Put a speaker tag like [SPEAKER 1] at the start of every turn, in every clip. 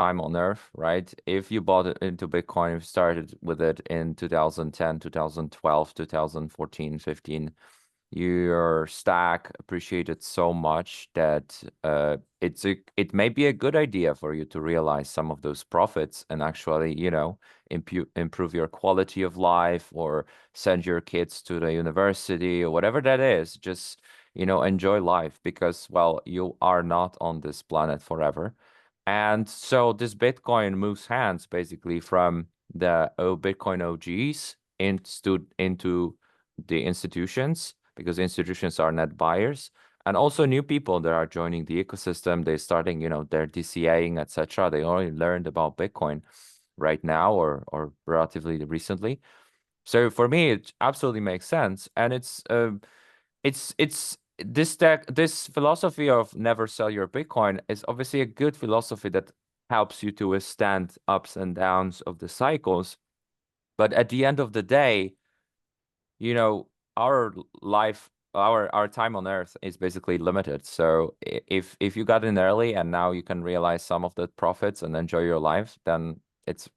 [SPEAKER 1] time on Earth, right? If you bought it into Bitcoin, if you started with it in 2010, 2012, 2014, 15, your stack appreciated so much that it may be a good idea for you to realize some of those profits and actually, improve your quality of life or send your kids to the university or whatever that is. Just, enjoy life because, well, you are not on this planet forever. And so this Bitcoin moves hands basically from the Bitcoin OGs into the institutions because institutions are net buyers and also new people that are joining the ecosystem. They're starting, they're DCAing, etc. They only learned about Bitcoin right now or relatively recently. So for me, it absolutely makes sense, and it's this philosophy of never sell your Bitcoin is obviously a good philosophy that helps you to withstand ups and downs of the cycles. But at the end of the day, our life, our time on Earth is basically limited. So if you got in early and now you can realize some of the profits and enjoy your life, then it's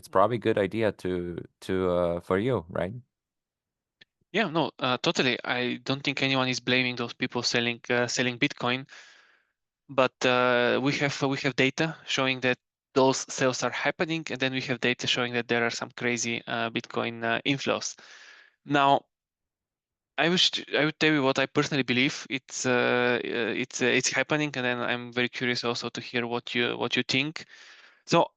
[SPEAKER 1] probably a good idea to for you, right?
[SPEAKER 2] Yeah, no, totally. I don't think anyone is blaming those people selling Bitcoin, but we have data showing that those sales are happening, and then we have data showing that there are some crazy Bitcoin inflows. Now, I would tell you what I personally believe. It's happening, and then I'm very curious also to hear what you think. So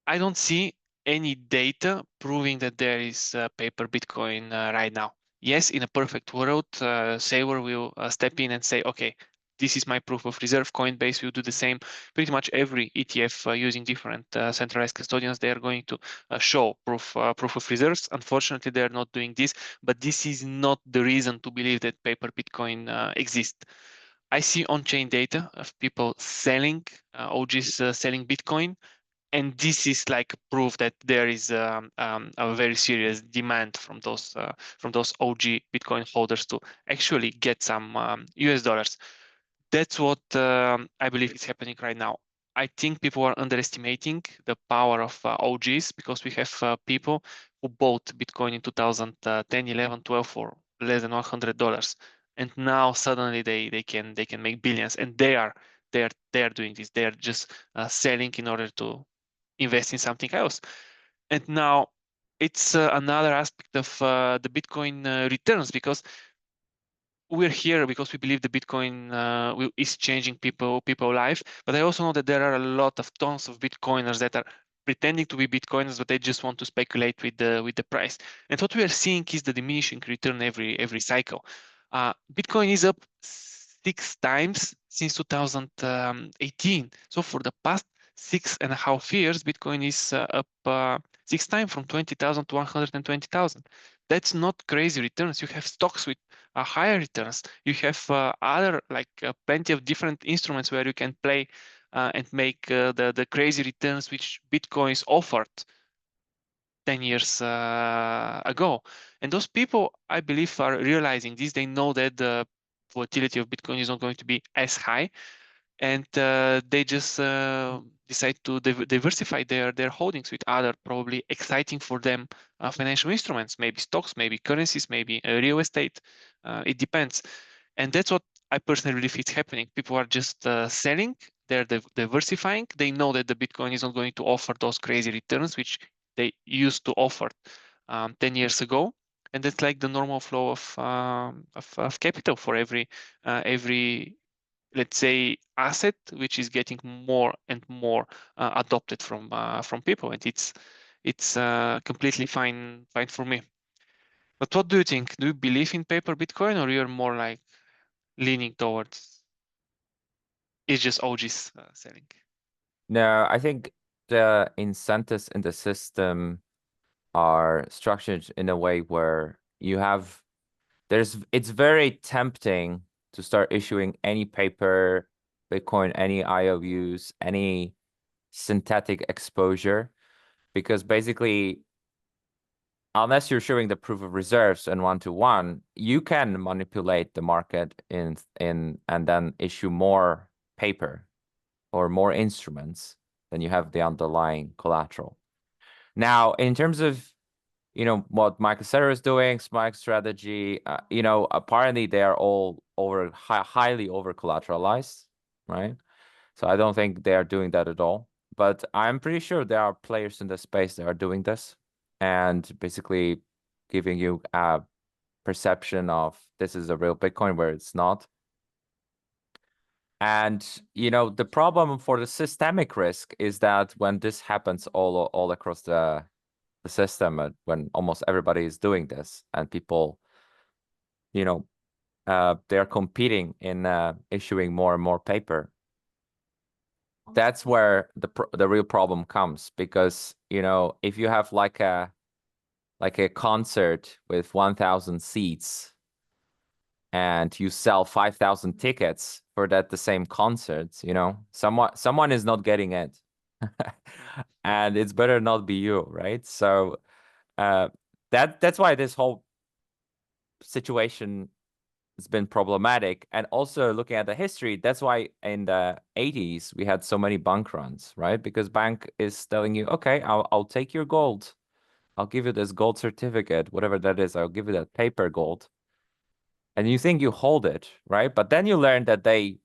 [SPEAKER 2] I don't see any data proving that there is paper Bitcoin right now. Yes, in a perfect world, Saver will step in and say, okay, this is my proof of reserve. Coinbase will do the same. Pretty much every ETF using different centralized custodians, they are going to show proof of reserves. Unfortunately, they are not doing this, but this is not the reason to believe that paper Bitcoin exists. I see on-chain data of people selling, OGs selling Bitcoin, and this is like proof that there is a very serious demand from those OG Bitcoin holders to actually get some US dollars. That's what I believe is happening right now. I think people are underestimating the power of OGs because we have people who bought Bitcoin in 2010, 11, 12 for less than $100, and now suddenly they can make billions, and they are doing this. They are just selling in order to invest in something else. And now it's another aspect of the Bitcoin returns because we're here because we believe the Bitcoin is changing people life. But I also know that there are a lot of tons of Bitcoiners that are pretending to be Bitcoiners, but they just want to speculate with the price. And what we are seeing is the diminishing return every cycle. Bitcoin is up 6 times since 2018. So for the past 6.5 years, Bitcoin is up 6 times from 20,000 to 120,000. That's not crazy returns. You have stocks with higher returns. You have other like plenty of different instruments where you can play and make the crazy returns which Bitcoins offered 10 years ago. And those people, I believe, are realizing this. They know that the volatility of Bitcoin is not going to be as high, and they just decide to diversify their holdings with other probably exciting for them financial instruments, maybe stocks, maybe currencies, maybe real estate. It depends, and that's what I personally believe is happening. People are just selling. They're diversifying. They know that the Bitcoin is not going to offer those crazy returns which they used to offer 10 years ago, and that's like the normal flow of capital for every let's say asset which is getting more and more adopted from people, and it's completely fine for me. But what do you think? Do you believe in paper Bitcoin, or you're more like leaning towards it's just OGs selling?
[SPEAKER 1] No, I think the incentives in the system are structured in a way where it's very tempting to start issuing any paper, Bitcoin, any IOUs, any synthetic exposure, because basically, unless you're showing the proof of reserves and one-to-one, you can manipulate the market in and then issue more paper or more instruments then you have the underlying collateral. Now, in terms of, you know, what MicroStrategy is doing, Smart Strategy, you know, apparently they are all highly over collateralized, right? So I don't think they are doing that at all. But I'm pretty sure there are players in the space that are doing this and basically giving you a perception of this is a real Bitcoin where it's not. And, you know, the problem for the systemic risk is that when this happens all across the system, when almost everybody is doing this and people, you know, they're competing in issuing more and more paper, that's where the real problem comes. Because, you know, if you have like a concert with 1,000 seats and you sell 5,000 tickets for the same concert, you know, someone is not getting it. And it's better not be you, right? So that's why this whole situation has been problematic. And also looking at the history, that's why in the 80s we had so many bank runs, right? Because bank is telling you, okay, I'll take your gold. I'll give you this gold certificate, whatever that is. I'll give you that paper gold. And you think you hold it, right? But then you learn that they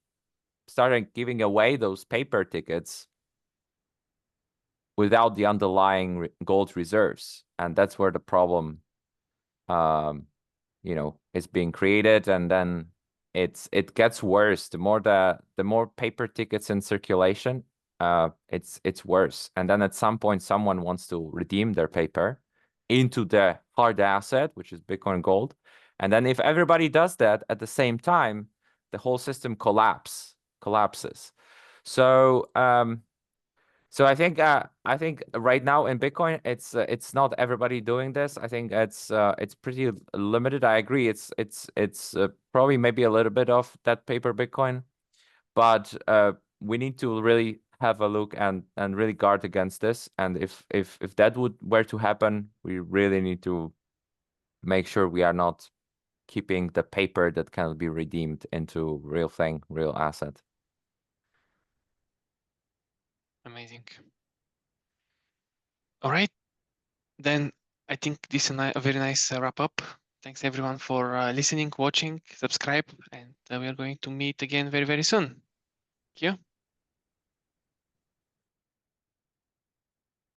[SPEAKER 1] started giving away those paper tickets without the underlying gold reserves. And that's where the problem, you know, is being created. And then it gets worse. The more paper tickets in circulation, it's worse. And then at some point, someone wants to redeem their paper into the hard asset, which is Bitcoin Gold. And then if everybody does that at the same time, the whole system collapses. So so I think right now in Bitcoin it's not everybody doing this. I think it's pretty limited. I agree. It's probably maybe a little bit of that paper Bitcoin, but we need to really have a look and really guard against this. And if that were to happen, we really need to make sure we are not keeping the paper that can be redeemed into real thing, real asset.
[SPEAKER 2] Amazing. All right, then I think this is a very nice wrap up. Thanks everyone for listening, watching, subscribe, and we are going to meet again very, very soon. Thank you.